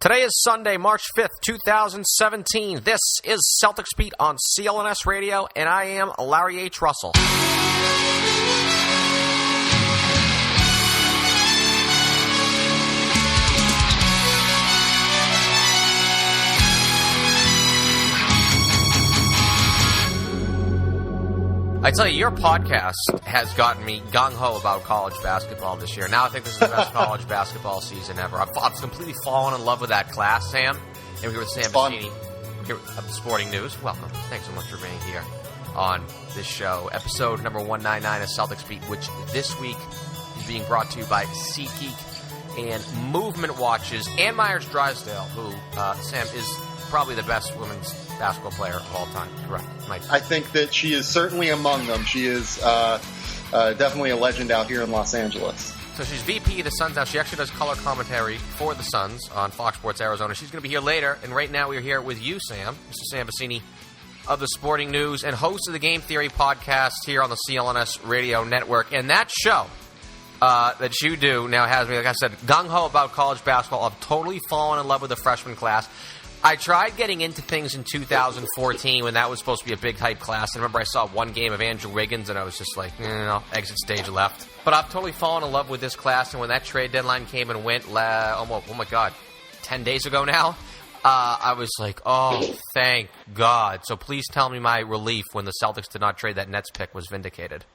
Today is Sunday, March 5th, 2017. This is Celtics Beat on CLNS Radio, and I am Larry H. Russell. I tell you, your podcast has gotten me gung-ho about college basketball this year. Now I think this is the best college basketball season ever. I've completely fallen in love with that class, Sam. And we're here with Sam Vecenie. We're here with Sporting News. Welcome. Thanks so much for being here on this show. Episode number 199 of Celtics Beat, which this week is being brought to you by SeatGeek and Movement Watches and Meyers Drysdale, who, Sam, is probably the best women's basketball player of all time, correct? I think that she is certainly among them. She is definitely a legend out here in Los Angeles. So she's VP of the Suns now. She actually does color commentary for the Suns on Fox Sports Arizona. She's going to be here later, and right now we're here with you, Sam, Mr. Sam Vecenie of the Sporting News and host of the Game Theory podcast here on the CLNS Radio Network. And that show that you do now has me, like I said, gung-ho about college basketball. I've totally fallen in love with the freshman class. I tried getting into things in 2014 when that was supposed to be a big hype class. And I remember I saw one game of Andrew Wiggins, and I was just like, exit stage left. But I've totally fallen in love with this class, and when that trade deadline came and went, oh my God, 10 days ago now, I was like, oh, thank God. So please tell me my relief when the Celtics did not trade that NetsPick was vindicated.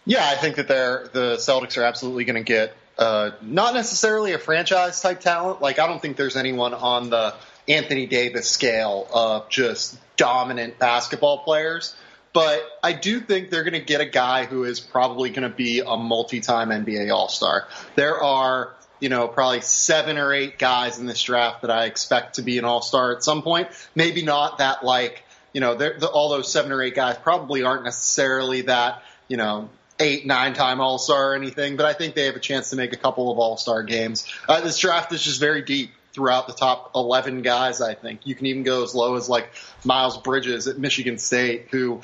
Yeah, I think that the Celtics are absolutely going to get not necessarily a franchise-type talent. Like, I don't think there's anyone on the Anthony Davis scale of just dominant basketball players. But I do think they're going to get a guy who is probably going to be a multi-time NBA All-Star. There are, probably 7 or 8 guys in this draft that I expect to be an All-Star at some point. Maybe not that all those 7 or 8 guys probably aren't necessarily that, 8, 9-time All-Star or anything, but I think they have a chance to make a couple of All-Star games. This draft is just very deep throughout the top 11 guys, I think. You can even go as low as Miles Bridges at Michigan State, who,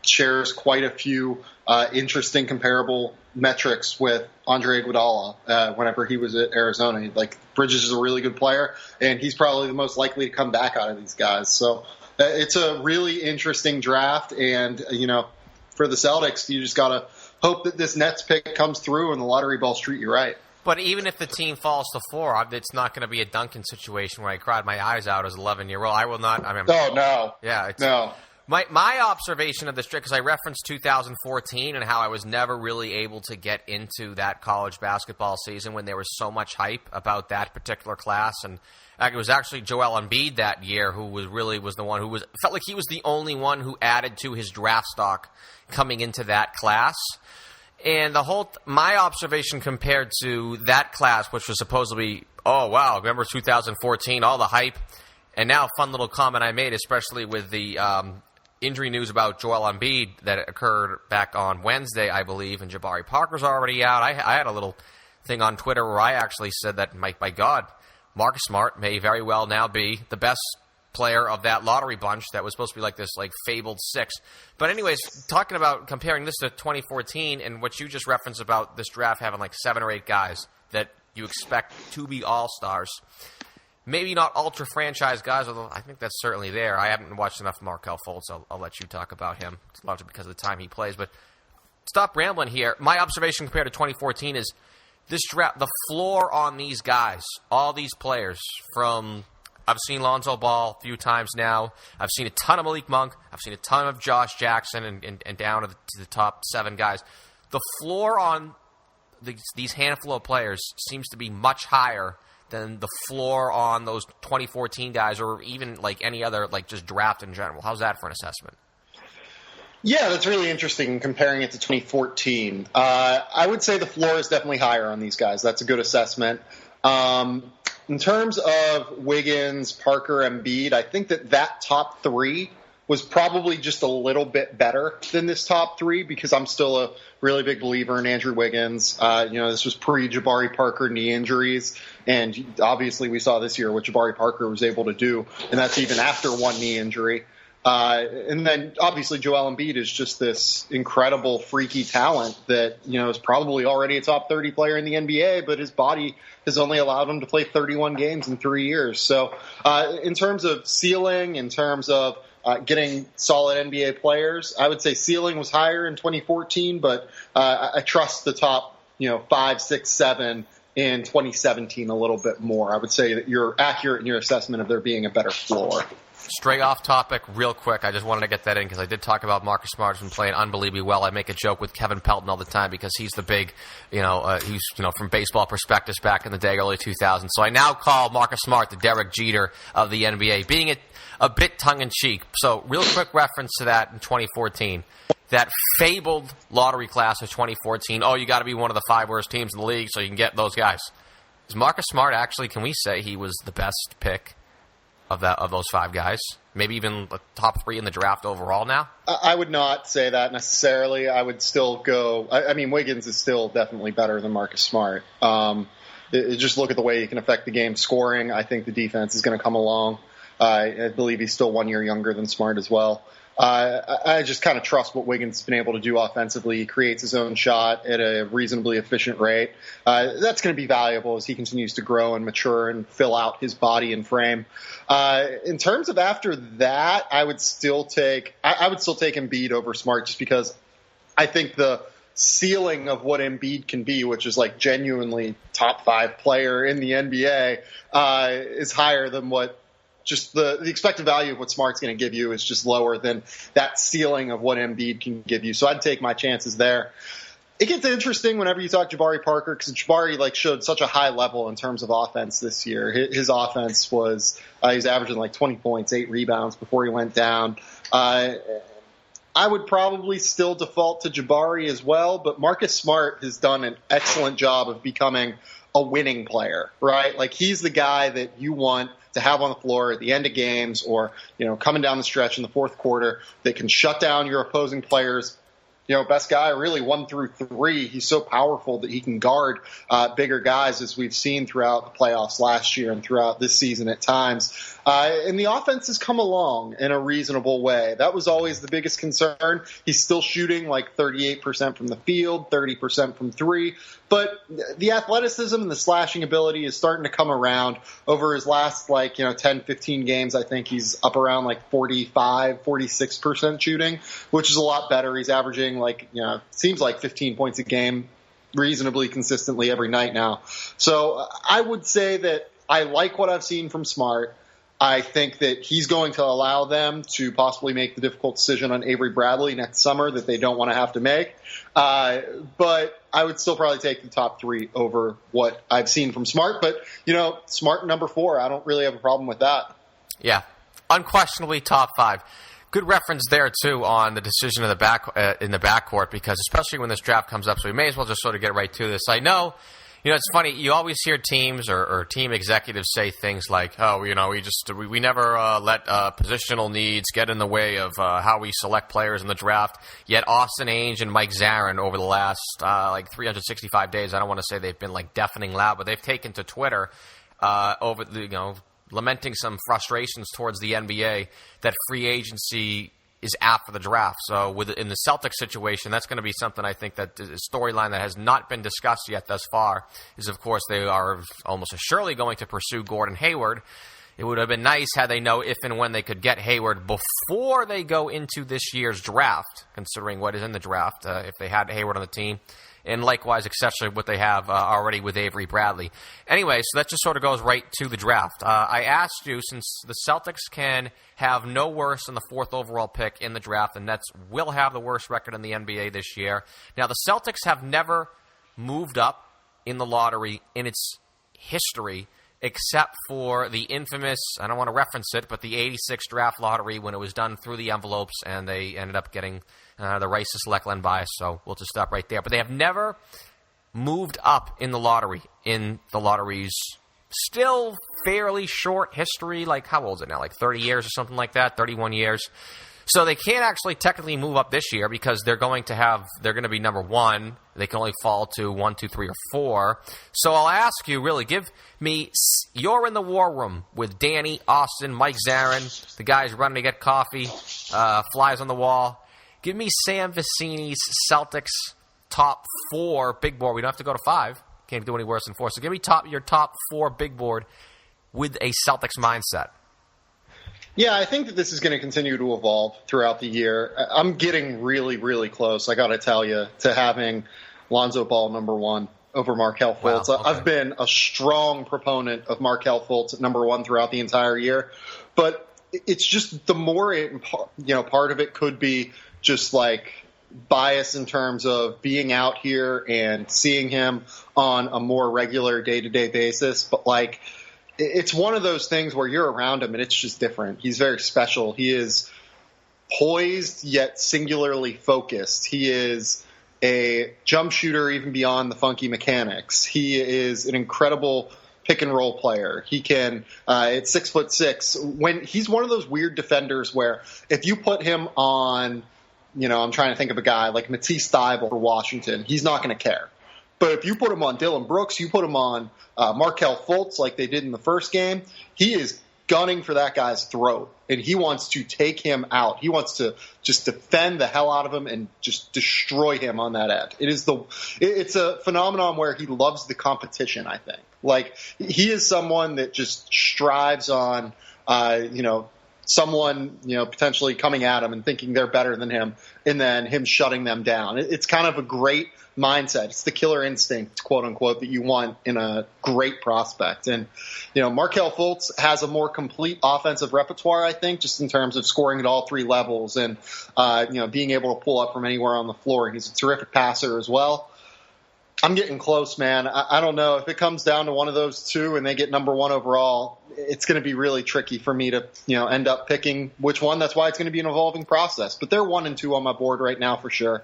shares quite a few interesting comparable metrics with Andre Iguodala whenever he was at Arizona. Bridges is a really good player, and he's probably the most likely to come back out of these guys. So it's a really interesting draft, and, for the Celtics, you just got to hope that this Nets pick comes through and the lottery balls treat you right. But even if the team falls to 4, it's not going to be a Duncan situation where I cried my eyes out as an 11-year-old. I will not. No. Yeah. No. My observation of this trip, because I referenced 2014 and how I was never really able to get into that college basketball season when there was so much hype about that particular class. And it was actually Joel Embiid that year who was the one who felt like he was the only one who added to his draft stock coming into that class. And my observation compared to that class, which was supposed to be, oh, wow, remember 2014, all the hype. And now a fun little comment I made, especially with the injury news about Joel Embiid that occurred back on Wednesday, I believe, and Jabari Parker's already out. I had a little thing on Twitter where I actually said that, by God, Marcus Smart may very well now be the best player of that lottery bunch that was supposed to be this fabled 6. But anyways, talking about comparing this to 2014 and what you just referenced about this draft having 7 or 8 guys that you expect to be all-stars. Maybe not ultra-franchise guys, although I think that's certainly there. I haven't watched enough Markelle Fultz. I'll let you talk about him. It's largely because of the time he plays. But stop rambling here. My observation compared to 2014 is this draft, the floor on these guys, all these players from I've seen Lonzo ball a few times now. I've seen a ton of Malik Monk. I've seen a ton of Josh Jackson and down to the top 7 guys. The floor on these handful of players seems to be much higher than the floor on those 2014 guys or even any other just draft in general. How's that for an assessment? Yeah, that's really interesting comparing it to 2014. I would say the floor is definitely higher on these guys. That's a good assessment. In terms of Wiggins, Parker, Embiid, I think that top 3 was probably just a little bit better than this top 3 because I'm still a really big believer in Andrew Wiggins. This was pre-Jabari Parker knee injuries, and obviously we saw this year what Jabari Parker was able to do, and that's even after one knee injury. And then obviously Joel Embiid is just this incredible, freaky talent that, is probably already a top 30 player in the NBA, but his body has only allowed him to play 31 games in 3 years. So in terms of ceiling, in terms of getting solid NBA players, I would say ceiling was higher in 2014, but I trust the top, 5, 6, 7 in 2017 a little bit more. I would say that you're accurate in your assessment of there being a better floor. Straight off topic, real quick, I just wanted to get that in because I did talk about Marcus Smart has been playing unbelievably well. I make a joke with Kevin Pelton all the time because he's the big, he's from Baseball Prospectus back in the day, early 2000s. So I now call Marcus Smart the Derek Jeter of the NBA, being a bit tongue-in-cheek. So real quick reference to that in 2014. That fabled lottery class of 2014, you got to be one of the 5 worst teams in the league so you can get those guys. Is Marcus Smart actually, can we say he was the best pick of those 5 guys? Maybe even the top 3 in the draft overall now? I would not say that necessarily. I would still go – I mean, Wiggins is still definitely better than Marcus Smart. Just look at the way he can affect the game scoring. I think the defense is going to come along. I believe he's still 1 year younger than Smart as well. I just kind of trust what Wiggins has been able to do offensively. He creates his own shot at a reasonably efficient rate. That's going to be valuable as he continues to grow and mature and fill out his body and frame. In terms of after that, I would still take Embiid over Smart just because I think the ceiling of what Embiid can be, which is like genuinely top 5 player in the NBA, is higher than what just the expected value of what Smart's going to give you is just lower than that ceiling of what Embiid can give you. So I'd take my chances there. It gets interesting whenever you talk Jabari Parker because Jabari showed such a high level in terms of offense this year. His offense was he was averaging 20 points, 8 rebounds before he went down. I would probably still default to Jabari as well, but Marcus Smart has done an excellent job of becoming a winning player, right? He's the guy that you want to have on the floor at the end of games or, coming down the stretch in the fourth quarter that can shut down your opposing players. Best guy really 1 through 3. He's so powerful that he can guard bigger guys as we've seen throughout the playoffs last year and throughout this season at times. And the offense has come along in a reasonable way. That was always the biggest concern. He's still shooting 38% from the field, 30% from 3. But the athleticism and the slashing ability is starting to come around over his last 10, 15 games. I think he's up around 45, 46% shooting, which is a lot better. He's averaging seems like 15 points a game reasonably consistently every night now. So I would say that I like what I've seen from Smart. I think that he's going to allow them to possibly make the difficult decision on Avery Bradley next summer that they don't want to have to make. But I would still probably take the top 3 over what I've seen from Smart. But, Smart number 4, I don't really have a problem with that. Yeah, unquestionably top 5. Good reference there, too, on the decision in the backcourt, because especially when this draft comes up, so we may as well just sort of get right to this. I know, it's funny, you always hear teams or team executives say things like, we never let positional needs get in the way of how we select players in the draft. Yet Austin Ainge and Mike Zarin over the last 365 days, I don't want to say they've been deafening loud, but they've taken to Twitter over the, lamenting some frustrations towards the NBA that free agency is apt for the draft. So in the Celtics situation, that's going to be something I think that is a storyline that has not been discussed yet thus far is, of course, they are almost surely going to pursue Gordon Hayward. It would have been nice had they know if and when they could get Hayward before they go into this year's draft, considering what is in the draft, if they had Hayward on the team. And likewise, especially what they have already with Avery Bradley. Anyway, so that just sort of goes right to the draft. I asked you, since the Celtics can have no worse than the 4th overall pick in the draft, the Nets will have the worst record in the NBA this year. Now, the Celtics have never moved up in the lottery in its history, except for the infamous, I don't want to reference it, but the 86 draft lottery when it was done through the envelopes and they ended up getting the right to select Len Bias, so we'll just stop right there. But they have never moved up in the lottery, in the lottery's still fairly short history. How old is it now? 30 years or something like that, 31 years. So they can't actually technically move up this year because they're going to be number 1. They can only fall to 1, 2, 3, or 4. So I'll ask you, really, give me, you're in the war room with Danny, Austin, Mike Zarin, the guys running to get coffee. flies on the wall. Give me Sam Vecenie's Celtics top 4 big board. We don't have to go to 5. Can't do any worse than 4. So give me your top 4 big board with a Celtics mindset. Yeah, I think that this is going to continue to evolve throughout the year. I'm getting really, really close, I got to tell you, to having Lonzo Ball number 1 over Markelle Fultz. Wow, okay. I've been a strong proponent of Markelle Fultz at number 1 throughout the entire year. But it's just the more, part of it could be just like bias in terms of being out here and seeing him on a more regular day-to-day basis. But like, it's one of those things where you're around him and it's just different. He's very special. He is poised yet singularly focused. He is a jump shooter even beyond the funky mechanics. He is an incredible pick and roll player. He can, at 6'6", when he's one of those weird defenders where if you put him on, I'm trying to think of a guy like Matisse Thybulle for Washington, he's not going to care. But if you put him on Dylan Brooks, you put him on Markelle Fultz like they did in the first game, he is gunning for that guy's throat, and he wants to take him out. He wants to just defend the hell out of him and just destroy him on that end. It's a phenomenon where he loves the competition, I think. Like, he is someone that just strives on, someone, potentially coming at him and thinking they're better than him, and then him shutting them down. It's kind of a great mindset. It's the killer instinct, quote unquote, that you want in a great prospect. And, Markelle Fultz has a more complete offensive repertoire, I think, just in terms of scoring at all 3 levels and, being able to pull up from anywhere on the floor. He's a terrific passer as well. I'm getting close, man. I don't know. If it comes down to one of those 2 and they get number 1 overall, it's going to be really tricky for me to, end up picking which one. That's why it's going to be an evolving process. But they're 1 and 2 on my board right now for sure.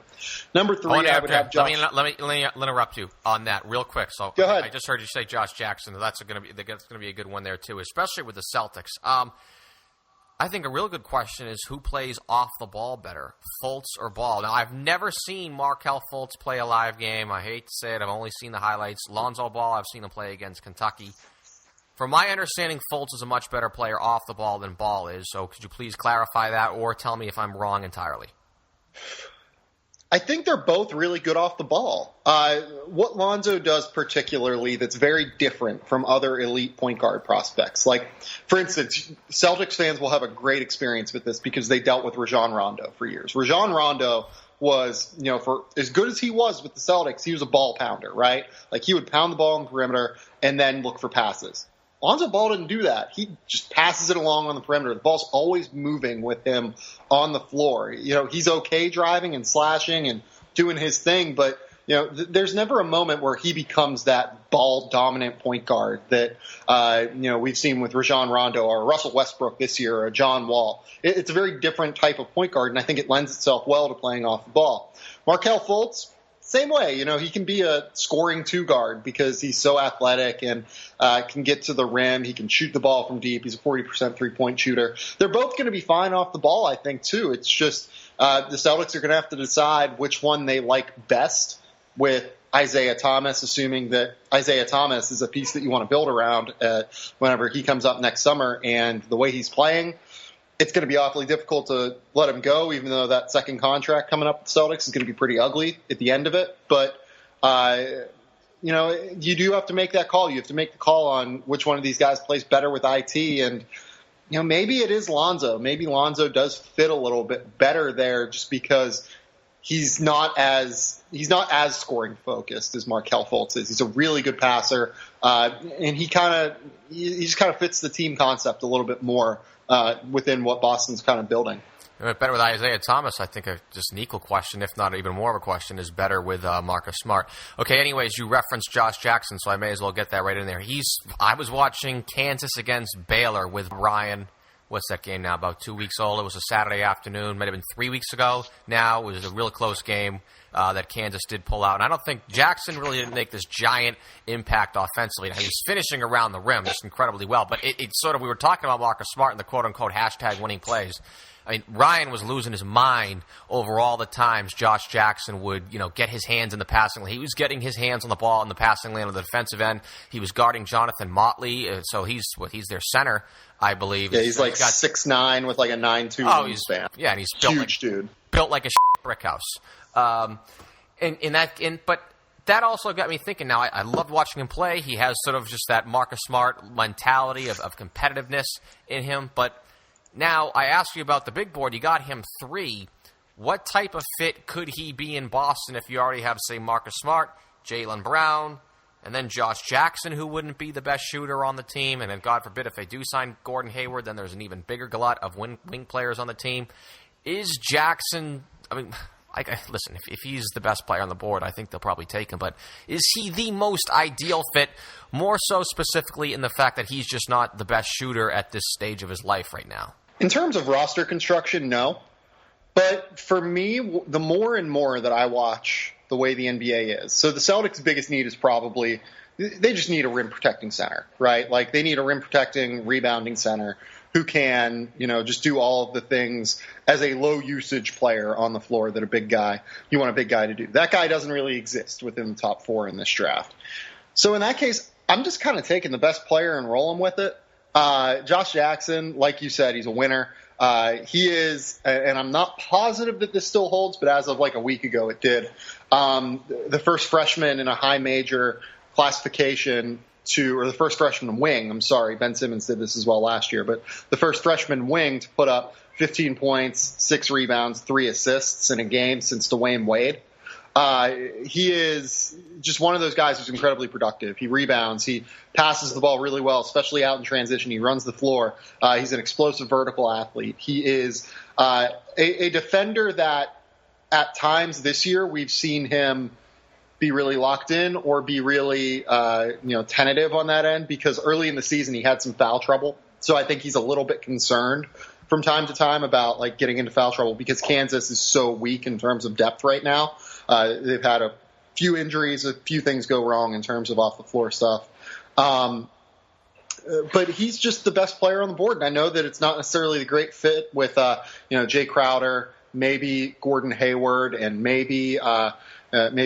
Number 3, I would have Josh. Let me interrupt you on that real quick. So go ahead. I just heard you say Josh Jackson. That's going to be a good one there too, especially with the Celtics. I think a real good question is who plays off the ball better, Fultz or Ball. Now, I've never seen Markelle Fultz play a live game. I hate to say it. I've only seen the highlights. Lonzo Ball, I've seen him play against Kentucky. From my understanding, Fultz is a much better player off the ball than Ball is. So could you please clarify that or tell me if I'm wrong entirely? I think they're both really good off the ball. What Lonzo does particularly that's very different from other elite point guard prospects. Like, for instance, Celtics fans will have a great experience with this because they dealt with Rajon Rondo for years. Rajon Rondo was, for as good as he was with the Celtics, he was a ball pounder, right? Like, he would pound the ball on the perimeter and then look for passes. Lonzo Ball didn't do that. He just passes it along on the perimeter. The ball's always moving with him on the floor. He's okay driving and slashing and doing his thing, but there's never a moment where he becomes that ball-dominant point guard that we've seen with Rajon Rondo or Russell Westbrook this year or John Wall. It's a very different type of point guard, and I think it lends itself well to playing off the ball. Markelle Fultz, same way, he can be a scoring 2 guard because he's so athletic and can get to the rim. He can shoot the ball from deep. He's a 40% three-point shooter. They're both going to be fine off the ball, I think, too. It's just the Celtics are going to have to decide which one they like best with Isaiah Thomas, assuming that Isaiah Thomas is a piece that you want to build around whenever he comes up next summer. And the way he's playing, it's going to be awfully difficult to let him go, even though that second contract coming up with the Celtics is going to be pretty ugly at the end of it. But, you do have to make that call. You have to make the call on which one of these guys plays better with IT. And, maybe it is Lonzo. Maybe Lonzo does fit a little bit better there just because he's not as scoring focused as Markelle Fultz is. He's a really good passer. And he just kind of fits the team concept a little bit more within what Boston's kind of building. Better with Isaiah Thomas, I think just an equal question, if not even more of a question, is better with Marcus Smart. Okay, anyways, you referenced Josh Jackson, so I may as well get that right in there. I was watching Kansas against Baylor with Ryan. What's that game now? About 2 weeks old. It was a Saturday afternoon. Might have been 3 weeks ago. Now it was a real close game that Kansas did pull out. And I don't think Jackson really didn't make this giant impact offensively. He was finishing around the rim just incredibly well. But it sort of, we were talking about Marcus Smart and the quote-unquote hashtag winning plays. I mean, Ryan was losing his mind over all the times Josh Jackson would, get his hands in the passing lane. He was getting his hands on the ball in the passing lane on the defensive end. He was guarding Jonathan Motley, so he's their center, I believe. Yeah, he's like 6'9" with like a 9'2" wingspan. Yeah, and he's built huge dude. Built like a brick house. But that also got me thinking. Now, I loved watching him play. He has sort of just that Marcus Smart mentality of competitiveness in him. But now I ask you about the big board. You got him 3. What type of fit could he be in Boston if you already have, say, Marcus Smart, Jaylen Brown, and then Josh Jackson, who wouldn't be the best shooter on the team? And then, God forbid, if they do sign Gordon Hayward, then there's an even bigger glut of wing players on the team. Is Jackson – listen, if he's the best player on the board, I think they'll probably take him. But is he the most ideal fit, more so specifically in the fact that he's just not the best shooter at this stage of his life right now? In terms of roster construction, no. But for me, the more and more that I watch the way the NBA is, so the Celtics' biggest need is probably they just need a rim-protecting center, right? Like they need a rim-protecting, rebounding center who can, just do all of the things as a low-usage player on the floor that you want a big guy to do. That guy doesn't really exist within the top 4 in this draft. So in that case, I'm just kind of taking the best player and rolling with it. Josh Jackson, like you said, he's a winner. He is, and I'm not positive that this still holds, but as of like a week ago it did, the first freshman in a high major classification or the first freshman wing, I'm sorry, Ben Simmons did this as well last year, but the first freshman wing to put up 15 points, 6 rebounds, 3 assists in a game since Dwayne Wade. He is just one of those guys who's incredibly productive. He rebounds. He passes the ball really well, especially out in transition. He runs the floor. He's an explosive vertical athlete. He is a defender that at times this year we've seen him be really locked in or be really tentative on that end, because early in the season he had some foul trouble. So I think he's a little bit concerned from time to time about like getting into foul trouble because Kansas is so weak in terms of depth right now. They've had a few injuries, a few things go wrong in terms of off the floor stuff. But he's just the best player on the board. And I know that it's not necessarily the great fit with Jay Crowder, maybe Gordon Hayward, and maybe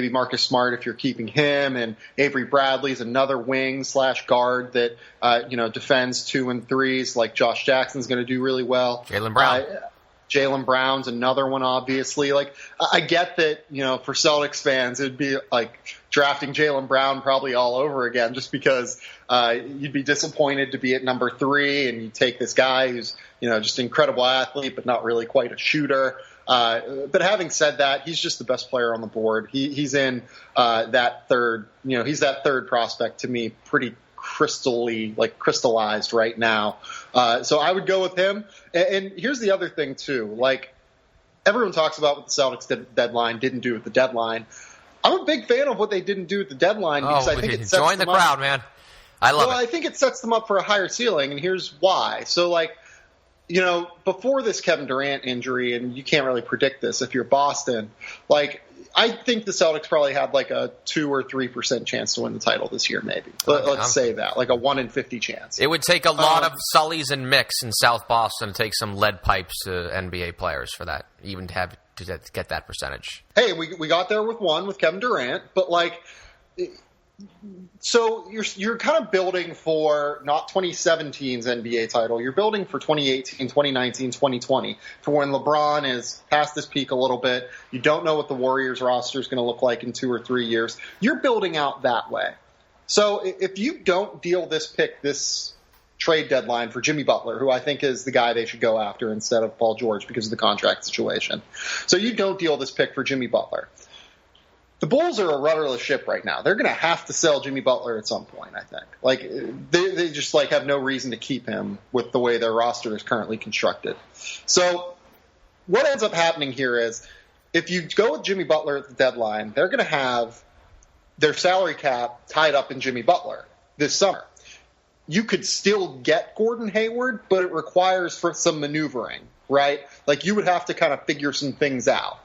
Marcus Smart if you're keeping him, and Avery Bradley's another wing / guard that defends 2 and 3s like Josh Jackson's going to do really well. Jaylen Brown's another one, obviously. Like, I get that, for Celtics fans, it'd be like drafting Jaylen Brown probably all over again, just because you'd be disappointed to be at number 3 and you take this guy who's, just an incredible athlete, but not really quite a shooter. But having said that, he's just the best player on the board. He's in that third, he's that third prospect to me, pretty crystallized right now. So I would go with him. And here's the other thing too. Like, everyone talks about what the Celtics didn't do at the deadline. I'm a big fan of what they didn't do at the deadline because I think it sets join the crowd, man. I love it. I think it sets them up for a higher ceiling, and here's why. So before this Kevin Durant injury, and you can't really predict this if you're Boston, I think the Celtics probably had like a 2 or 3% chance to win the title this year, maybe. Let's say that, like a 1 in 50 chance. It would take a lot of Sullys and Micks in South Boston to take some lead pipes to NBA players for that, even to get that percentage. Hey, we got there with 1 with Kevin Durant, but so you're kind of building for not 2017's NBA title. You're building for 2018, 2019, 2020, for when LeBron is past this peak a little bit. You don't know what the Warriors roster is going to look like in 2 or 3 years. You're building out that way. So if you don't deal this trade deadline for Jimmy Butler, who I think is the guy they should go after instead of Paul George because of the contract situation. So you don't deal this pick for Jimmy Butler. The Bulls are a rudderless ship right now. They're going to have to sell Jimmy Butler at some point, I think. They just have no reason to keep him with the way their roster is currently constructed. So what ends up happening here is if you go with Jimmy Butler at the deadline, they're going to have their salary cap tied up in Jimmy Butler this summer. You could still get Gordon Hayward, but it requires for some maneuvering, right? You would have to kind of figure some things out.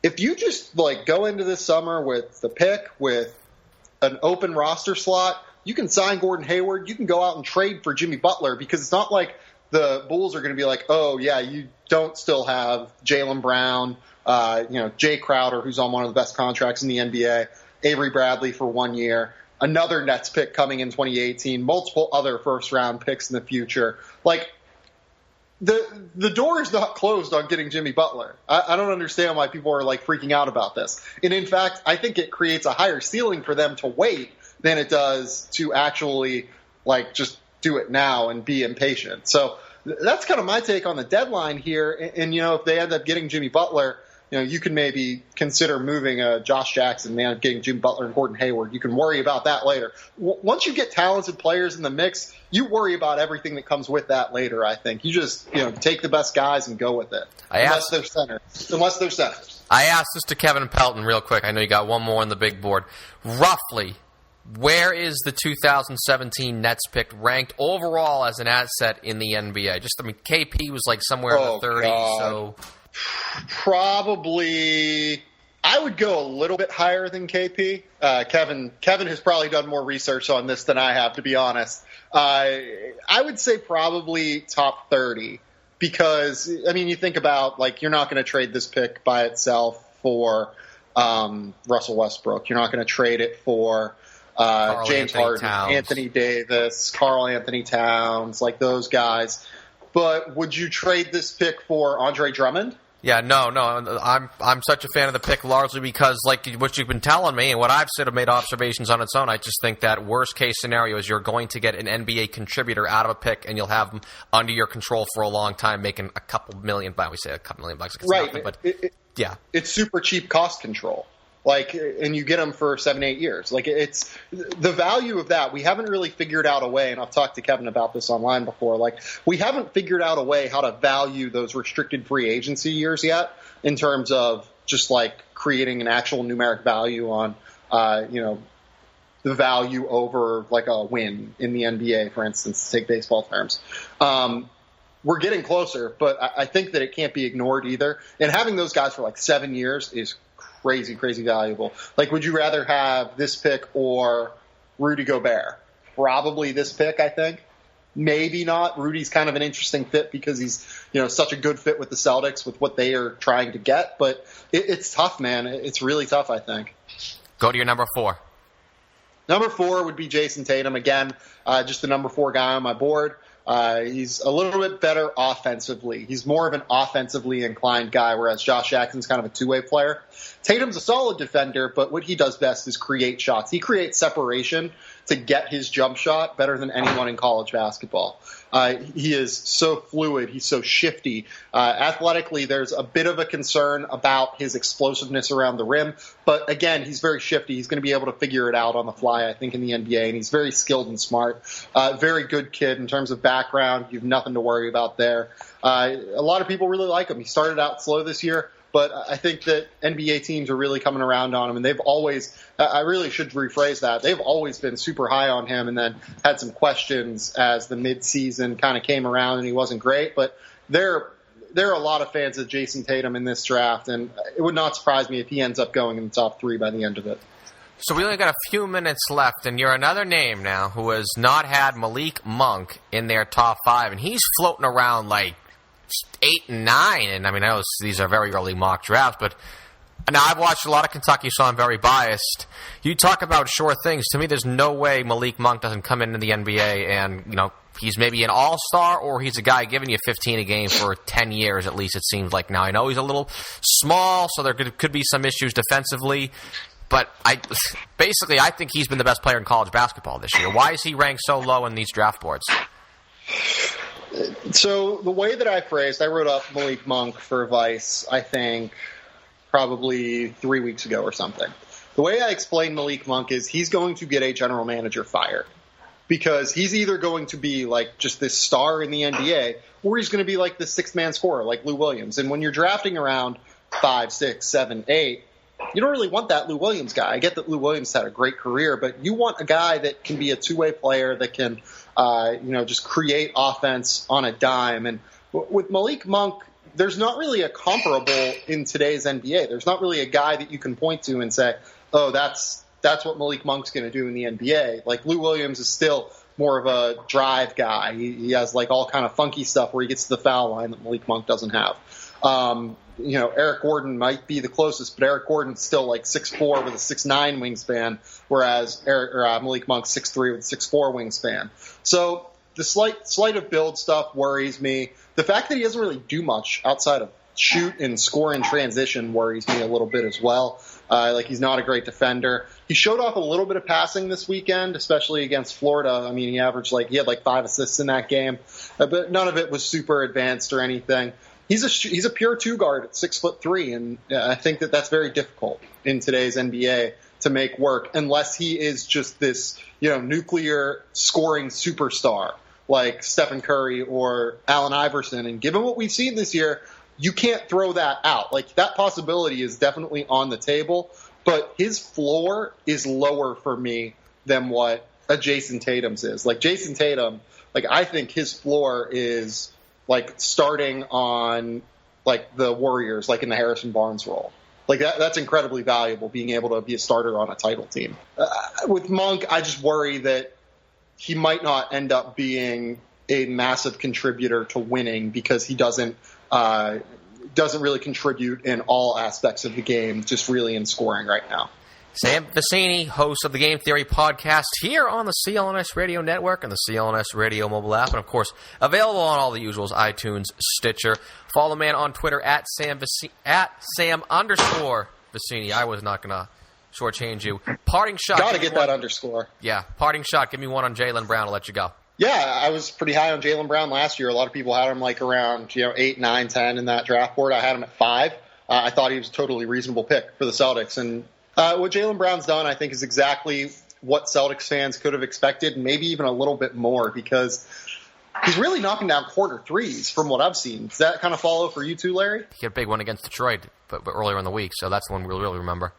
If you just go into this summer with the pick, with an open roster slot, you can sign Gordon Hayward. You can go out and trade for Jimmy Butler because it's not like the Bulls are going to be like, oh, yeah, you don't still have Jaylen Brown, Jay Crowder, who's on one of the best contracts in the NBA, Avery Bradley for 1 year, another Nets pick coming in 2018, multiple other first-round picks in the future. Like, the door is not closed on getting Jimmy Butler. I don't understand why people are, like, freaking out about this. And, in fact, I think it creates a higher ceiling for them to wait than it does to actually, like, just do it now and be impatient. So that's kind of my take on the deadline here. And if they end up getting Jimmy Butler, you can maybe consider moving Josh Jackson, getting Jimmy Butler and Gordon Hayward. You can worry about that later. Once you get talented players in the mix, you worry about everything that comes with that later, I think. You just, take the best guys and go with it. Unless they're centers. I asked this to Kevin Pelton real quick. I know you got one more on the big board. Roughly, where is the 2017 Nets pick ranked overall as an asset in the NBA? KP was like somewhere in the 30s. God. So probably, I would go a little bit higher than KP. Kevin has probably done more research on this than I have, to be honest. I would say probably top 30 because, you think about, like, you're not going to trade this pick by itself for Russell Westbrook. You're not going to trade it for James Harden, Anthony Davis, Karl Anthony Towns, like those guys. But would you trade this pick for Andre Drummond? Yeah, no. I'm such a fan of the pick largely because, like what you've been telling me and what I've said, have made observations on its own. I just think that worst case scenario is you're going to get an NBA contributor out of a pick and you'll have them under your control for a long time, making a couple million. We say a couple $1 million, right? Nothing, but yeah, it's super cheap cost control. Like, and you get them for 7-8 years. Like, it's the value of that. We haven't really figured out a way, and I've talked to Kevin about this online before. Like, we haven't figured out a way how to value those restricted free agency years yet in terms of just like creating an actual numeric value on, the value over like a win in the NBA, for instance, to take baseball terms. We're getting closer, but I think that it can't be ignored either. And having those guys for like 7 years is crazy valuable. Like, would you rather have this pick or Rudy Gobert? Probably this pick, I think. Maybe not. Rudy's kind of an interesting fit because he's, such a good fit with the Celtics with what they are trying to get. But it's tough, man. It's really tough, I think. Go to your number 4. Number 4 would be Jason Tatum. Again, just the number 4 guy on my board. He's a little bit better offensively. He's more of an offensively inclined guy, whereas Josh Jackson's kind of a two-way player. Tatum's a solid defender, but what he does best is create shots. He creates separation to get his jump shot better than anyone in college basketball. He is so fluid. He's so shifty. Athletically, there's a bit of a concern about his explosiveness around the rim. But again, he's very shifty. He's going to be able to figure it out on the fly, I think, in the NBA. And he's very skilled and smart. Very good kid in terms of background. You have nothing to worry about there. A lot of people really like him. He started out slow this year. But I think that NBA teams are really coming around on him, and they've always – I really should rephrase that. They've always been super high on him and then had some questions as the midseason kind of came around and he wasn't great. But there are a lot of fans of Jason Tatum in this draft, and it would not surprise me if he ends up going in the top 3 by the end of it. So we only got a few minutes left, and you're another name now who has not had Malik Monk in their top 5, and he's floating around like 8 and 9, and I know these are very early mock drafts, but now I've watched a lot of Kentucky, so I'm very biased. You talk about sure things. To me, there's no way Malik Monk doesn't come into the NBA and, he's maybe an all-star or he's a guy giving you 15 a game for 10 years at least, it seems like now. I know he's a little small, so there could be some issues defensively, but I think he's been the best player in college basketball this year. Why is he ranked so low in these draft boards? So the way that I wrote up Malik Monk for Vice, I think, probably 3 weeks ago or something. The way I explained Malik Monk is he's going to get a general manager fired because he's either going to be like just this star in the NBA or he's going to be like the sixth-man scorer like Lou Williams. And when you're drafting around 5, 6, 7, 8, you don't really want that Lou Williams guy. I get that Lou Williams had a great career, but you want a guy that can be a two-way player that can just create offense on a dime. And with Malik Monk, there's not really a comparable in today's NBA. There's not really a guy that you can point to and say, oh, that's what Malik Monk's going to do in the NBA. Like Lou Williams is still more of a drive guy. He has like all kind of funky stuff where he gets to the foul line that Malik Monk doesn't have. Eric Gordon might be the closest, but Eric Gordon's still like 6'4" with a 6'9" wingspan, whereas Malik Monk's 6'3" with a 6'4" wingspan. So the slight of build stuff worries me. The fact that he doesn't really do much outside of shoot and score in transition worries me a little bit as well. He's not a great defender. He showed off a little bit of passing this weekend, especially against Florida. I mean, he had like 5 assists in that game, but none of it was super advanced or anything. He's a pure 2 guard at 6'3", and I think that that's very difficult in today's NBA to make work unless he is just this, nuclear scoring superstar like Stephen Curry or Allen Iverson. And given what we've seen this year, you can't throw that out. Like, that possibility is definitely on the table, but his floor is lower for me than what a Jason Tatum's is. Like, Jason Tatum, I think his floor is starting on the Warriors, in the Harrison Barnes role. That's incredibly valuable, being able to be a starter on a title team. With Monk, I just worry that he might not end up being a massive contributor to winning because he doesn't really contribute in all aspects of the game, just really in scoring right now. Sam Vecenie, host of the Game Theory podcast here on the CLNS Radio Network and the CLNS Radio mobile app, and of course available on all the usuals: iTunes, Stitcher. Follow the man on Twitter at Sam_Vecenie. I was not gonna shortchange you. Parting shot. Gotta get that underscore. Yeah, parting shot. Give me one on Jaylen Brown. I'll let you go. Yeah, I was pretty high on Jaylen Brown last year. A lot of people had him around 8, 9, 10 in that draft board. I had him at 5. I thought he was a totally reasonable pick for the Celtics. And what Jaylen Brown's done, I think, is exactly what Celtics fans could have expected, and maybe even a little bit more, because he's really knocking down corner threes from what I've seen. Does that kind of follow for you too, Larry? He had a big one against Detroit but earlier in the week, so that's the one we'll really remember.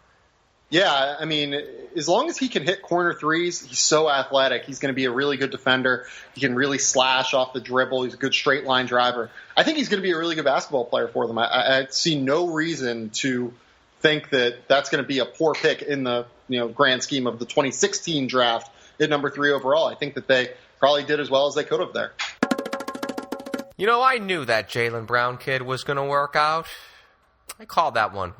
Yeah, I mean, as long as he can hit corner threes, he's so athletic. He's going to be a really good defender. He can really slash off the dribble. He's a good straight line driver. I think he's going to be a really good basketball player for them. I see no reason to think that that's going to be a poor pick in the grand scheme of the 2016 draft at number 3 overall. I think that they probably did as well as they could have there. I knew that Jaylen Brown kid was going to work out. I called that one.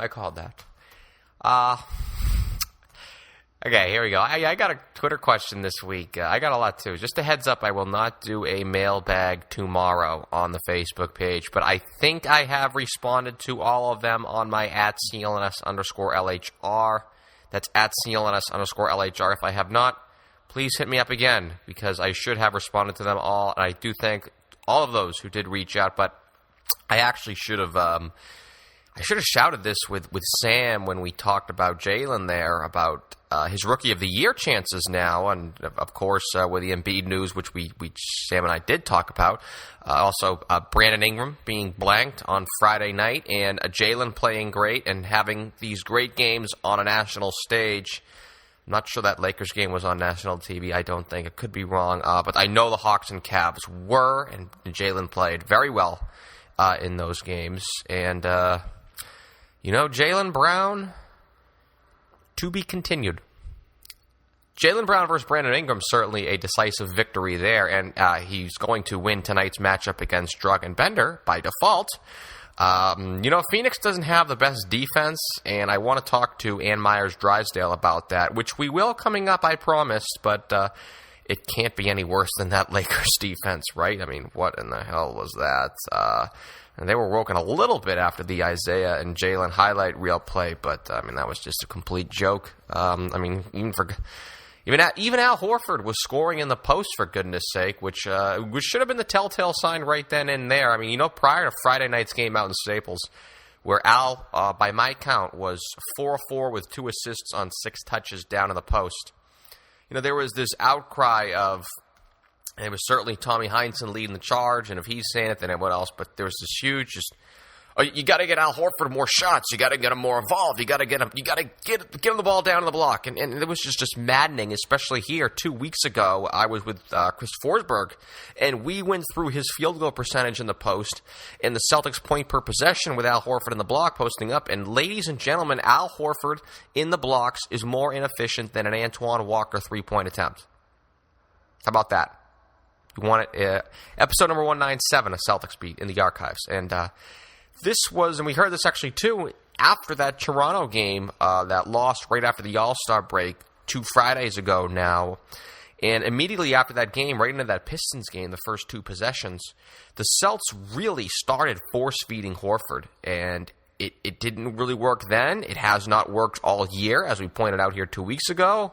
Okay, here we go. I got a Twitter question this week. I got a lot, too. Just a heads up, I will not do a mailbag tomorrow on the Facebook page, but I think I have responded to all of them on my @CLNS_LHR. That's @CLNS_LHR. If I have not, please hit me up again, because I should have responded to them all, and I do thank all of those who did reach out, but I actually should have... I should have shouted this with Sam when we talked about Jaylen there, about his Rookie of the Year chances now, and of course with the Embiid news, which Sam and I did talk about. Also, Brandon Ingram being blanked on Friday night, and Jaylen playing great and having these great games on a national stage. I'm not sure that Lakers game was on national TV. I don't think. It could be wrong, but I know the Hawks and Cavs were, and Jaylen played very well in those games, and... Jaylen Brown, to be continued. Jaylen Brown versus Brandon Ingram, certainly a decisive victory there, and he's going to win tonight's matchup against Dragan Bender by default. Phoenix doesn't have the best defense, and I want to talk to Meyers Drysdale about that, which we will coming up, I promised, but it can't be any worse than that Lakers defense, right? I mean, what in the hell was that? And they were woken a little bit after the Isaiah and Jaylen highlight reel play, but that was just a complete joke. Even Al Horford was scoring in the post, for goodness sake, which should have been the telltale sign right then and there. Prior to Friday night's game out in Staples, where Al, by my count, was 4-4 with 2 assists on 6 touches down in the post. There was this outcry of. And it was certainly Tommy Heinsohn leading the charge, and if he's saying it, then what else? But there was this huge, you got to get Al Horford more shots. You got to get him more involved. You got to get him the ball down to the block, and it was just maddening, especially here 2 weeks ago. I was with Chris Forsberg, and we went through his field goal percentage in the post and the Celtics point per possession with Al Horford in the block posting up. And ladies and gentlemen, Al Horford in the blocks is more inefficient than an Antoine Walker 3-point attempt. How about that? You want it? Episode number 197 of Celtics Beat in the archives. And this was, and we heard this actually too, after that Toronto game that lost right after the All-Star break 2 Fridays ago now. And immediately after that game, right into that Pistons game, the first 2 possessions, the Celts really started force-feeding Horford. And it didn't really work then. It has not worked all year, as we pointed out here 2 weeks ago.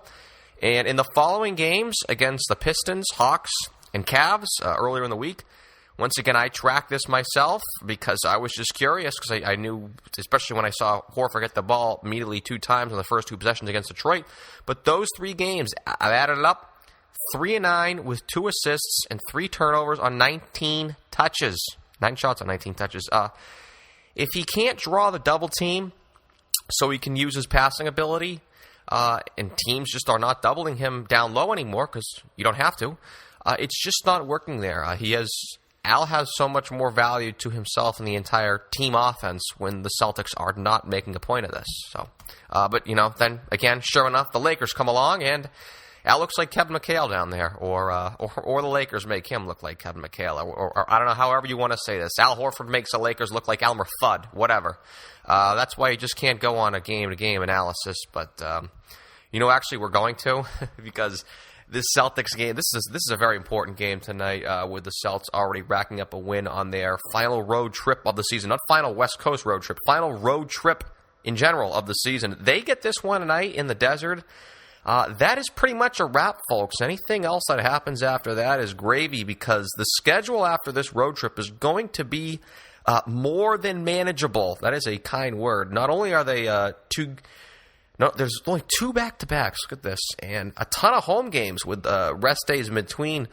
And in the following games against the Pistons, Hawks, and Cavs earlier in the week, once again, I tracked this myself because I was just curious because I knew, especially when I saw Horford get the ball immediately 2 times on the first 2 possessions against Detroit. But those 3 games, I've added it up, 3-9 with 2 assists and 3 turnovers on 19 touches. 9 shots on 19 touches. If he can't draw the double team so he can use his passing ability, and teams just are not doubling him down low anymore because you don't have to, it's just not working there. Al has so much more value to himself and the entire team offense when the Celtics are not making a point of this. So, but then again, sure enough, the Lakers come along and Al looks like Kevin McHale down there, or the Lakers make him look like Kevin McHale, or I don't know, however you want to say this. Al Horford makes the Lakers look like Elmer Fudd, whatever. That's why you just can't go on a game-to-game analysis. But actually, we're going to because this Celtics game, this is a very important game tonight. With the Celts already racking up a win on their final road trip of the season, not final West Coast road trip, final road trip in general of the season. They get this one tonight in the desert. That is pretty much a wrap, folks. Anything else that happens after that is gravy because the schedule after this road trip is going to be more than manageable. That is a kind word. Not only are they there's only 2 back-to-backs. Look at this. And a ton of home games with rest days in between.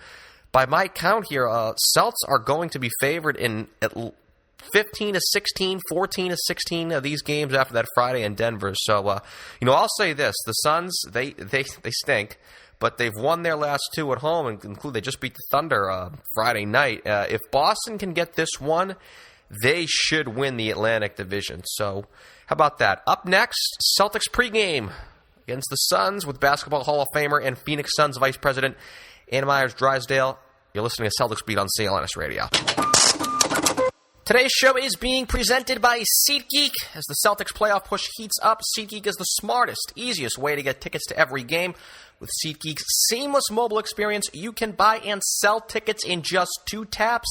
By my count here, Celts are going to be favored in 15 to 16, 14 to 16 of these games after that Friday in Denver. So, I'll say this. The Suns, they stink, but they've won their last 2 at home, and they just beat the Thunder Friday night. If Boston can get this one, they should win the Atlantic Division. So, how about that? Up next, Celtics pregame against the Suns with Basketball Hall of Famer and Phoenix Suns Vice President Meyers Drysdale. You're listening to Celtics Beat on CLNS Radio. Today's show is being presented by SeatGeek. As the Celtics playoff push heats up, SeatGeek is the smartest, easiest way to get tickets to every game. With SeatGeek's seamless mobile experience, you can buy and sell tickets in just 2 taps.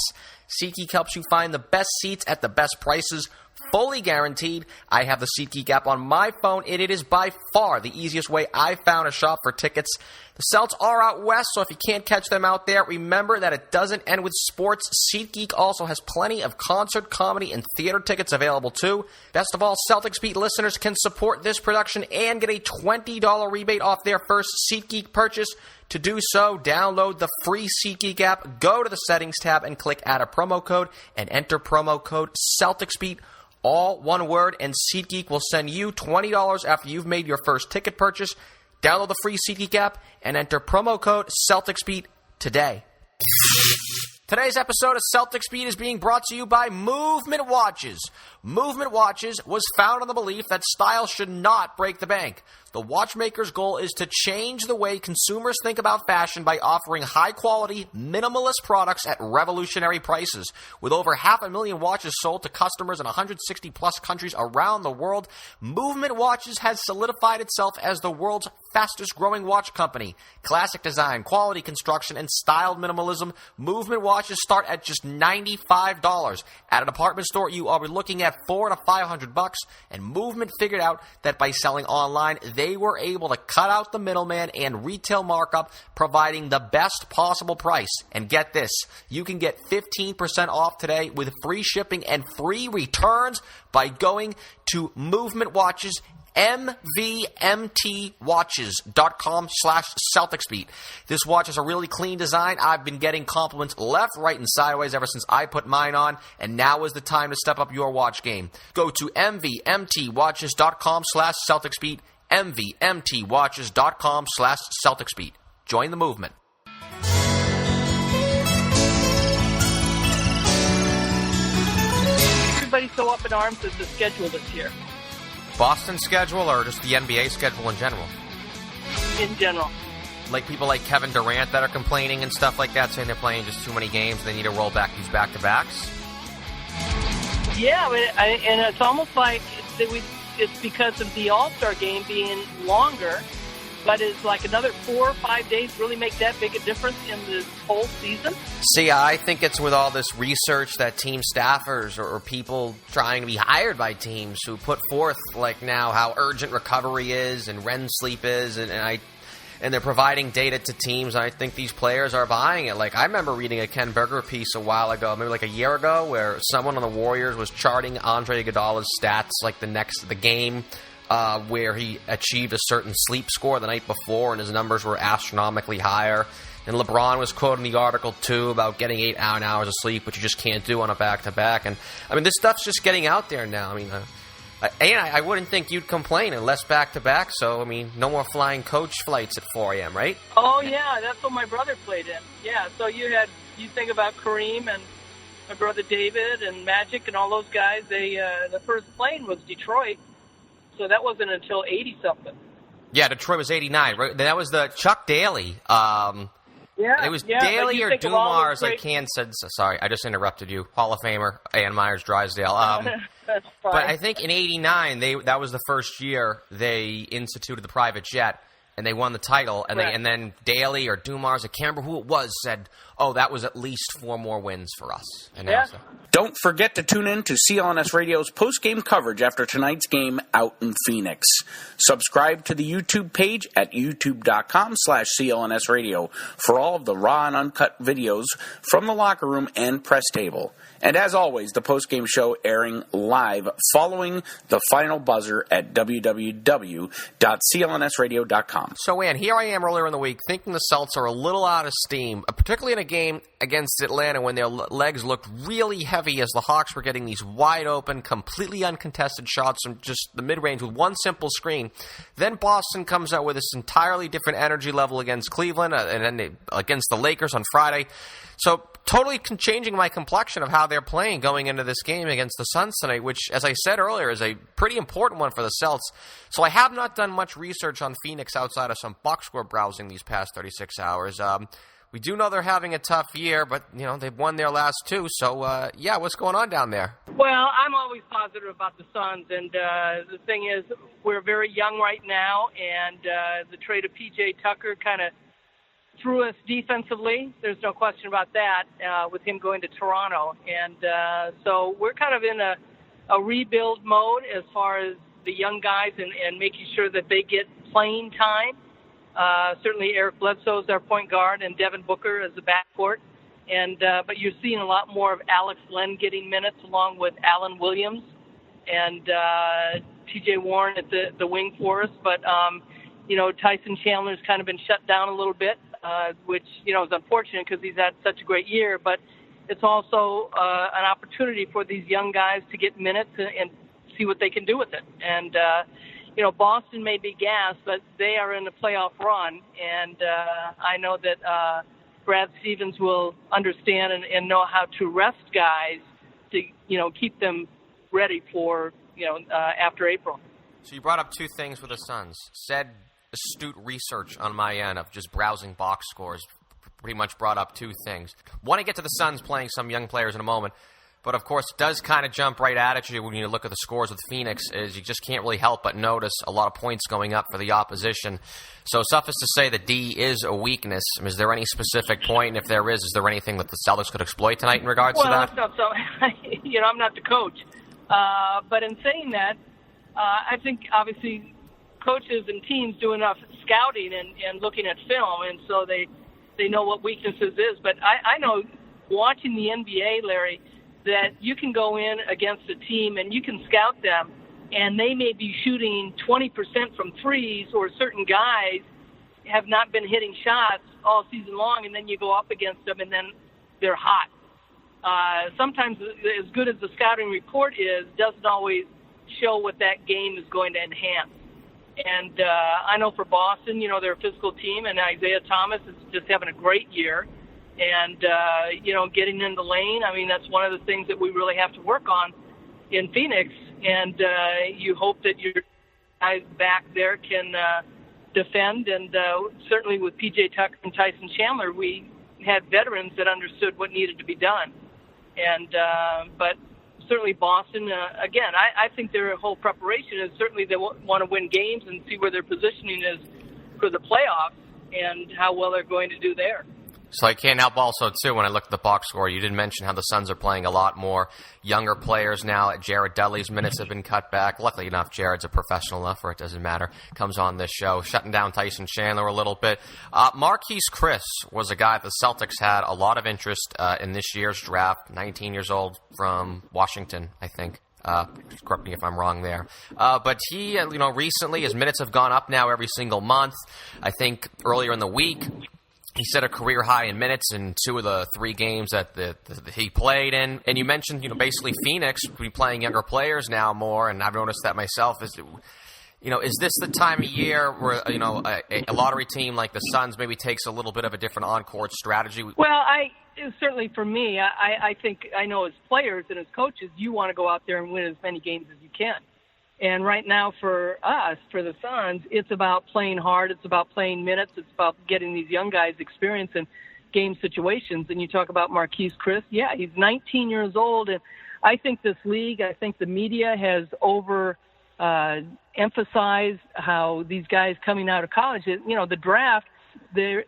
SeatGeek helps you find the best seats at the best prices, fully guaranteed. I have the SeatGeek app on my phone, and it is by far the easiest way I've found to shop for tickets. The Celts are out west, so if you can't catch them out there, remember that it doesn't end with sports. SeatGeek also has plenty of concert, comedy, and theater tickets available too. Best of all, Celtics Beat listeners can support this production and get a $20 rebate off their first SeatGeek purchase. To do so, download the free SeatGeek app, go to the settings tab, and click add a promo code, and enter promo code CelticsBeat, all one word, and SeatGeek will send you $20 after you've made your first ticket purchase. Download the free SeatGeek app and enter promo code CelticsBeat today. Today's episode of Celtics Beat is being brought to you by Movement Watches. Movement Watches was founded on the belief that style should not break the bank. The watchmaker's goal is to change the way consumers think about fashion by offering high-quality, minimalist products at revolutionary prices. With over 500,000 watches sold to customers in 160-plus countries around the world, Movement Watches has solidified itself as the world's fastest-growing watch company. Classic design, quality construction, and styled minimalism, Movement Watches start at just $95. At a department store, you are looking at $400 to $500, and Movement figured out that by selling online, they were able to cut out the middleman and retail markup, providing the best possible price. And get this, you can get 15% off today with free shipping and free returns by going to Movement Watches, mvmtwatches.com/CelticsBeat. This watch has a really clean design. I've been getting compliments left, right, and sideways ever since I put mine on, and now is the time to step up your watch game. Go to mvmtwatches.com/CelticsBeat, mvmtwatches.com/CelticsBeat. Join the movement. Everybody's so up in arms with the schedule this year. Boston schedule or just the NBA schedule in general? In general. like people like Kevin Durant that are complaining and stuff like that, saying they're playing just too many games, they need to roll back these back-to-backs? Yeah, and it's almost like it's because of the All-Star game being longer, but is like another 4 or 5 days really make that big a difference in the whole season? See, I think it's with all this research that team staffers or people trying to be hired by teams who put forth, like now, how urgent recovery is and REM sleep is, and they're providing data to teams, and I think these players are buying it. Like, I remember reading a Ken Berger piece a while ago, maybe like a year ago, where someone on the Warriors was charting Andre Iguodala's stats, like the game, where he achieved a certain sleep score the night before, and his numbers were astronomically higher. And LeBron was quoting the article, too, about getting 8 hours of sleep, which you just can't do on a back-to-back. And, I mean, this stuff's just getting out there now. I mean, I wouldn't think you'd complain unless back-to-back, so, I mean, no more flying coach flights at 4 a.m., right? Oh, yeah, that's what my brother played in. Yeah, so you think about Kareem and my brother David and Magic and all those guys. The first plane was Detroit. So that wasn't until 80-something. Yeah, Detroit was 89. Right? That was the Chuck Daly. It was Daly or Dumars. I can't say. Sorry, I just interrupted you. Hall of Famer, and Meyers, Drysdale. That's fine. But I think in 89, that was the first year they instituted the private jet, and they won the title. And then Daly or Dumars, I can't remember who it was, said, "Oh, that was at least 4 more wins for us." Don't forget to tune in to CLNS Radio's post-game coverage after tonight's game out in Phoenix. Subscribe to the YouTube page at youtube.com/CLNS Radio for all of the raw and uncut videos from the locker room and press table. And as always, the post-game show airing live following the final buzzer at www.clnsradio.com. So, Ann, here I am earlier in the week thinking the Celts are a little out of steam, particularly in a game against Atlanta when their legs looked really heavy as the Hawks were getting these wide-open, completely uncontested shots from just the mid-range with one simple screen. Then Boston comes out with this entirely different energy level against Cleveland and then against the Lakers on Friday. So totally changing my complexion of how they're playing going into this game against the Suns tonight, which, as I said earlier, is a pretty important one for the Celts. So I have not done much research on Phoenix outside of some box score browsing these past 36 hours. We do know they're having a tough year, but, they've won their last 2. So, what's going on down there? Well, I'm always positive about the Suns, and the thing is, we're very young right now, and the trade of P.J. Tucker kind of threw us defensively. There's no question about that with him going to Toronto. And so we're kind of in a rebuild mode as far as the young guys and making sure that they get playing time. Certainly Eric Bledsoe is our point guard and Devin Booker as the backcourt. And but you're seeing a lot more of Alex Len getting minutes along with Alan Williams and T.J. Warren at the wing for us. But, Tyson Chandler's kind of been shut down a little bit. Which, is unfortunate because he's had such a great year, but it's also an opportunity for these young guys to get minutes and see what they can do with it. And, Boston may be gassed, but they are in a playoff run, and I know that Brad Stevens will understand and know how to rest guys to, keep them ready for, after April. So you brought up 2 things with the Suns. Said astute research on my end of just browsing box scores pretty much brought up 2 things. Want to get to the Suns playing some young players in a moment, but of course it does kind of jump right at you when you look at the scores with Phoenix, is you just can't really help but notice a lot of points going up for the opposition. So suffice to say that D is a weakness. Is there any specific point, and if there is there anything that the Celtics could exploit tonight in regards to that? Well, I'm not the coach. But in saying that, I think obviously coaches and teams do enough scouting and looking at film, and so they know what weaknesses is. But I know watching the NBA, Larry, that you can go in against a team and you can scout them, and they may be shooting 20% from threes, or certain guys have not been hitting shots all season long, and then you go up against them and then they're hot. Sometimes as good as the scouting report is, doesn't always show what that game is going to enhance. And I know for Boston, they're a physical team, and Isaiah Thomas is just having a great year. And, getting in the lane, that's one of the things that we really have to work on in Phoenix. And you hope that your guys back there can defend. And certainly with P.J. Tucker and Tyson Chandler, we had veterans that understood what needed to be done. And but certainly Boston, again, I think their whole preparation is certainly they want to win games and see where their positioning is for the playoffs and how well they're going to do there. So I can't help also, too, when I look at the box score, you did mention how the Suns are playing a lot more younger players now. Jared Dudley's minutes have been cut back. Luckily enough, Jared's a professional enough where it doesn't matter. Comes on this show, shutting down Tyson Chandler a little bit. Marquise Chris was a guy the Celtics had a lot of interest in this year's draft. 19 years old from Washington, I think. Correct me if I'm wrong there. But he, recently, his minutes have gone up now every single month. I think earlier in the week, he set a career high in minutes in 2 of the 3 games that he played in. And you mentioned, basically Phoenix will be playing younger players now more, and I've noticed that myself. Is this the time of year where, a lottery team like the Suns maybe takes a little bit of a different on-court strategy? Well, certainly for me, I think I know as players and as coaches, you want to go out there and win as many games as you can. And right now for us, for the Suns, it's about playing hard. It's about playing minutes. It's about getting these young guys experience in game situations. And you talk about Marquise Chris. Yeah, he's 19 years old. And I think this league, I think the media has emphasized how these guys coming out of college, the draft, they're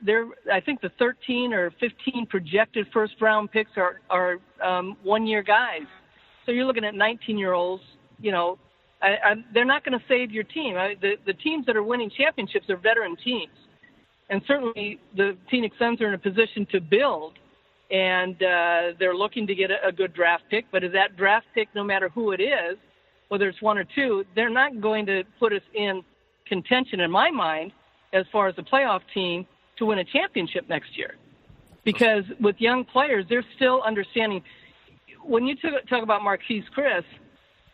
I think the 13 or 15 projected first-round picks are one-year guys. So you're looking at 19-year-olds, they're not going to save your team. The teams that are winning championships are veteran teams. And certainly the Phoenix Suns are in a position to build, and they're looking to get a good draft pick. But as that draft pick, no matter who it is, whether it's 1 or 2, they're not going to put us in contention, in my mind, as far as a playoff team to win a championship next year. Because with young players, they're still understanding. When you talk about Marquise Chris,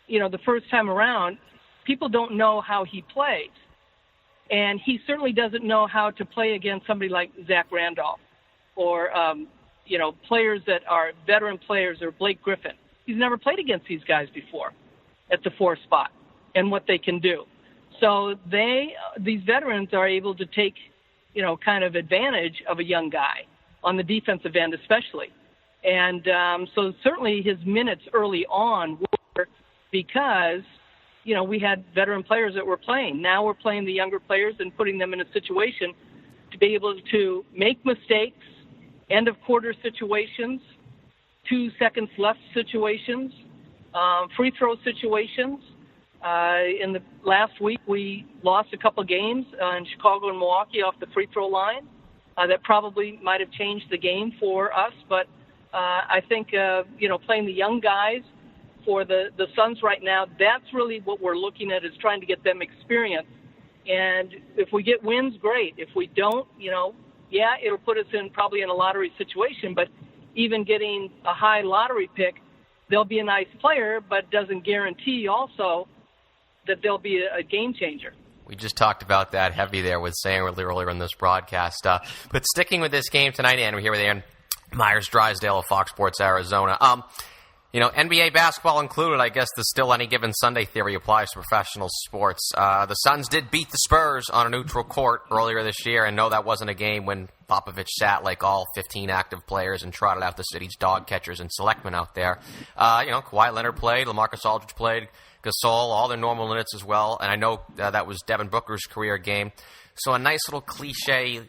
the first time around, people don't know how he plays. And he certainly doesn't know how to play against somebody like Zach Randolph or, players that are veteran players or Blake Griffin. He's never played against these guys before at the 4 spot and what they can do. So these veterans are able to take, kind of advantage of a young guy on the defensive end especially. And so certainly his minutes early on were because, we had veteran players that were playing. Now we're playing the younger players and putting them in a situation to be able to make mistakes, end-of-quarter situations, 2 seconds left situations, free throw situations. In the last week, we lost a couple of games in Chicago and Milwaukee off the free throw line. That probably might have changed the game for us, but I think, playing the young guys for the Suns right now, that's really what we're looking at, is trying to get them experience. And if we get wins, great. If we don't, it'll put us probably in a lottery situation, but even getting a high lottery pick, they'll be a nice player, but doesn't guarantee also that they'll be a game changer. We just talked about that heavy there with Sam earlier in this broadcast. But sticking with this game tonight, and we're here with Aaron Meyers, Drysdale of Fox Sports Arizona. NBA basketball included, I guess the still any given Sunday theory applies to professional sports. The Suns did beat the Spurs on a neutral court earlier this year, and no, that wasn't a game when Popovich sat like all 15 active players and trotted out the city's dog catchers and selectmen out there. Kawhi Leonard played, LaMarcus Aldridge played, Gasol, all their normal minutes as well, and I know that was Devin Booker's career game. So a nice little cliche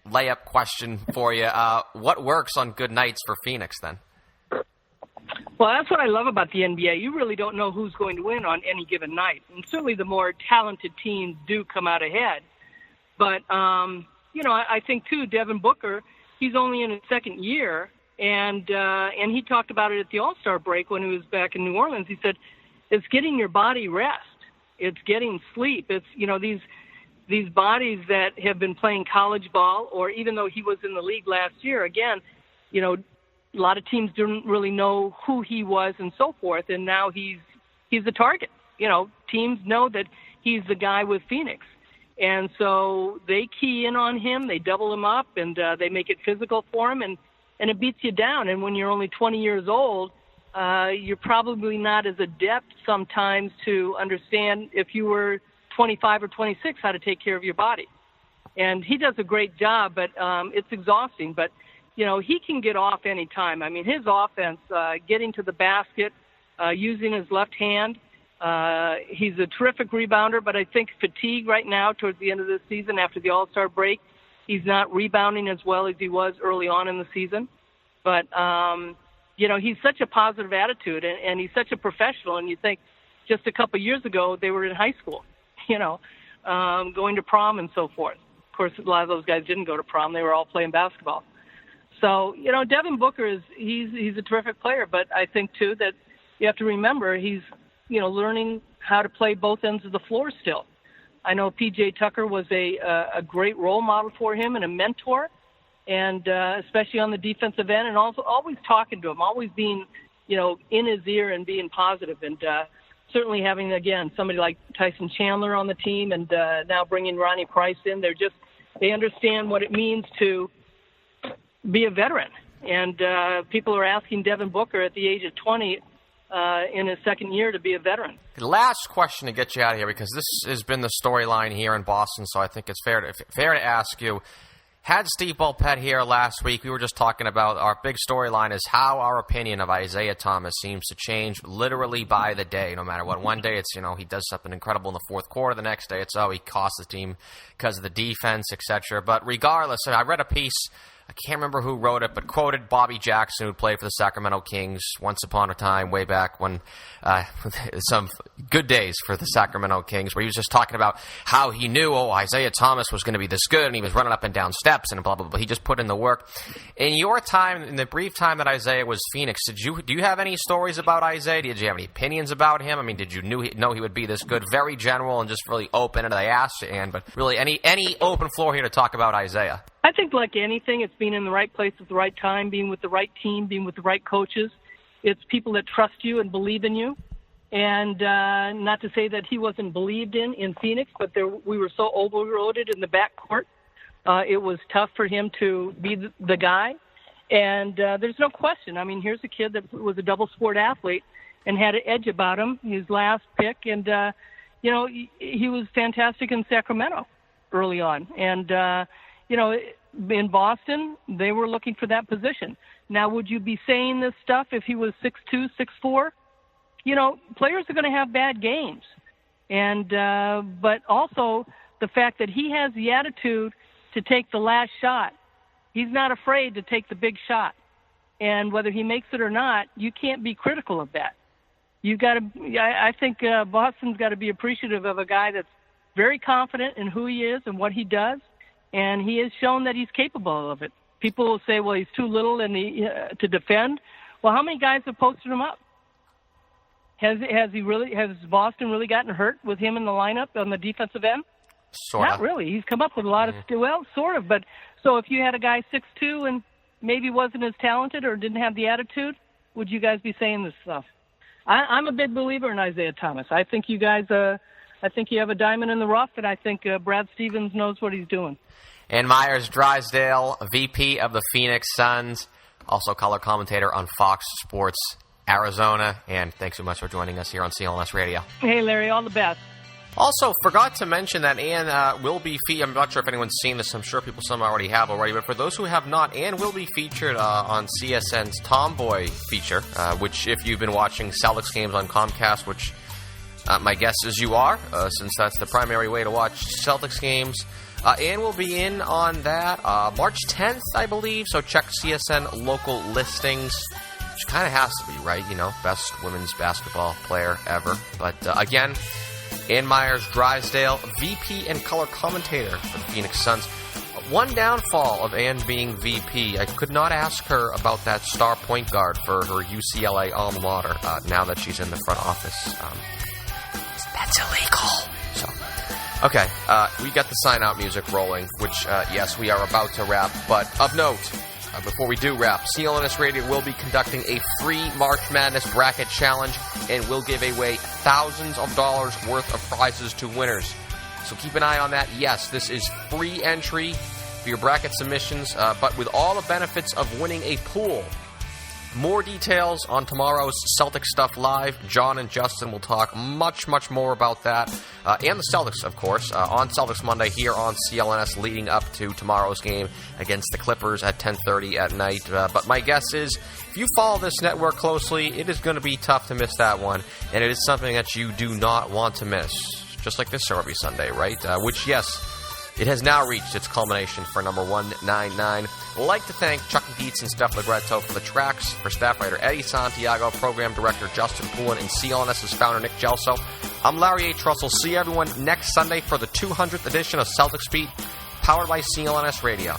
layup question for you. What works on good nights for Phoenix then? Well, that's what I love about the NBA. You really don't know who's going to win on any given night. And certainly the more talented teams do come out ahead. But, I think, too, Devin Booker, he's only in his second year. And he talked about it at the All-Star break when he was back in New Orleans. He said, it's getting your body rest. It's getting sleep. It's, these bodies that have been playing college ball, or even though he was in the league last year, again, a lot of teams didn't really know who he was and so forth, and now he's a target. Teams know that he's the guy with Phoenix. And so they key in on him, they double him up, and they make it physical for him, and it beats you down. And when you're only 20 years old, you're probably not as adept sometimes to understand, if you were 25 or 26, how to take care of your body. And he does a great job, but it's exhausting. But, he can get off any time. I mean, his offense, getting to the basket, using his left hand, he's a terrific rebounder, but I think fatigue right now towards the end of the season after the All-Star break, he's not rebounding as well as he was early on in the season. But, he's such a positive attitude, and he's such a professional. And you think just a couple of years ago they were in high school, going to prom and so forth. Of course, a lot of those guys didn't go to prom. They were all playing basketball. So, Devin Booker he's a terrific player, but I think, too, that you have to remember he's, learning how to play both ends of the floor still. I know P.J. Tucker was a great role model for him and a mentor, and especially on the defensive end, and also always talking to him, always being, in his ear and being positive. And certainly having, again, somebody like Tyson Chandler on the team and now bringing Ronnie Price in, they understand what it means to be a veteran. And people are asking Devin Booker at the age of 20 in his second year to be a veteran. Last question to get you out of here, because this has been the storyline here in Boston, so I think it's fair to ask you. Had Steve Bulpett here last week, we were just talking about our big storyline is how our opinion of Isaiah Thomas seems to change literally by the day, no matter what. One day it's, he does something incredible in the fourth quarter. The next day it's, he cost the team because of the defense, etc. But regardless, I read a piece, I can't remember who wrote it, but quoted Bobby Jackson, who played for the Sacramento Kings once upon a time, way back when, some good days for the Sacramento Kings, where he was just talking about how he knew, Isaiah Thomas was going to be this good, and he was running up and down steps and blah, blah, blah. He just put in the work. In your time, in the brief time that Isaiah was Phoenix, do you have any stories about Isaiah? Did you have any opinions about him? I mean, did you know he would be this good? Very general and just really open, and I asked you, Ann, but really any open floor here to talk about Isaiah? I think like anything, it's being in the right place at the right time, being with the right team, being with the right coaches. It's people that trust you and believe in you. And not to say that he wasn't believed in Phoenix, but we were so overloaded in the backcourt. It was tough for him to be the guy. And there's no question. I mean, here's a kid that was a double sport athlete and had an edge about him, his last pick. And, he was fantastic in Sacramento early on. And, in Boston, they were looking for that position. Now, would you be saying this stuff if he was 6'2", 6'4"? Players are going to have bad games. And but also the fact that he has the attitude to take the last shot. He's not afraid to take the big shot. And whether he makes it or not, you can't be critical of that. I think Boston's got to be appreciative of a guy that's very confident in who he is and what he does. And he has shown that he's capable of it. People will say, well, he's too little to defend. Well, how many guys have posted him up? Has Boston really gotten hurt with him in the lineup on the defensive end? Sort of. Not really. He's come up with a lot of, sort of. But so if you had a guy 6'2" and maybe wasn't as talented or didn't have the attitude, would you guys be saying this stuff? I'm a big believer in Isaiah Thomas. I think you guys, I think you have a diamond in the rough, and I think Brad Stevens knows what he's doing. And Meyers, Drysdale, VP of the Phoenix Suns, also color commentator on Fox Sports Arizona. And thanks so much for joining us here on CLNS Radio. Hey, Larry, all the best. Also, forgot to mention that Ann will be I'm not sure if anyone's seen this. I'm sure some already have already. But for those who have not, Ann will be featured on CSN's Tomboy feature, which if you've been watching Celtics games on Comcast, which my guess is you are, since that's the primary way to watch Celtics games. Ann will be in on that March 10th, I believe. So check CSN local listings, which kind of has to be, right? Best women's basketball player ever. But again, Ann Meyers, Drysdale, VP and color commentator for the Phoenix Suns. One downfall of Ann being VP, I could not ask her about that star point guard for her UCLA alma mater now that she's in the front office. That's illegal. So, okay, we got the sign-out music rolling, which, yes, we are about to wrap. But of note, before we do wrap, CLNS Radio will be conducting a free March Madness Bracket Challenge, and we'll give away thousands of dollars worth of prizes to winners. So keep an eye on that. Yes, this is free entry for your bracket submissions, but with all the benefits of winning a pool More details on tomorrow's Celtics Stuff Live. John and Justin will talk much, much more about that. And the Celtics, of course, on Celtics Monday here on CLNS leading up to tomorrow's game against the Clippers at 10:30 at night. But my guess is, if you follow this network closely, it is going to be tough to miss that one. And it is something that you do not want to miss. Just like this show every Sunday, right? Which, yes, it has now reached its culmination for number 199. I'd like to thank Chucky Dietz and Steph Legretto for the tracks, for staff writer Eddie Santiago, program director Justin Poulin, and CLNS's founder Nick Gelso. I'm Larry H. Russell. See everyone next Sunday for the 200th edition of Celtics Beat, powered by CLNS Radio.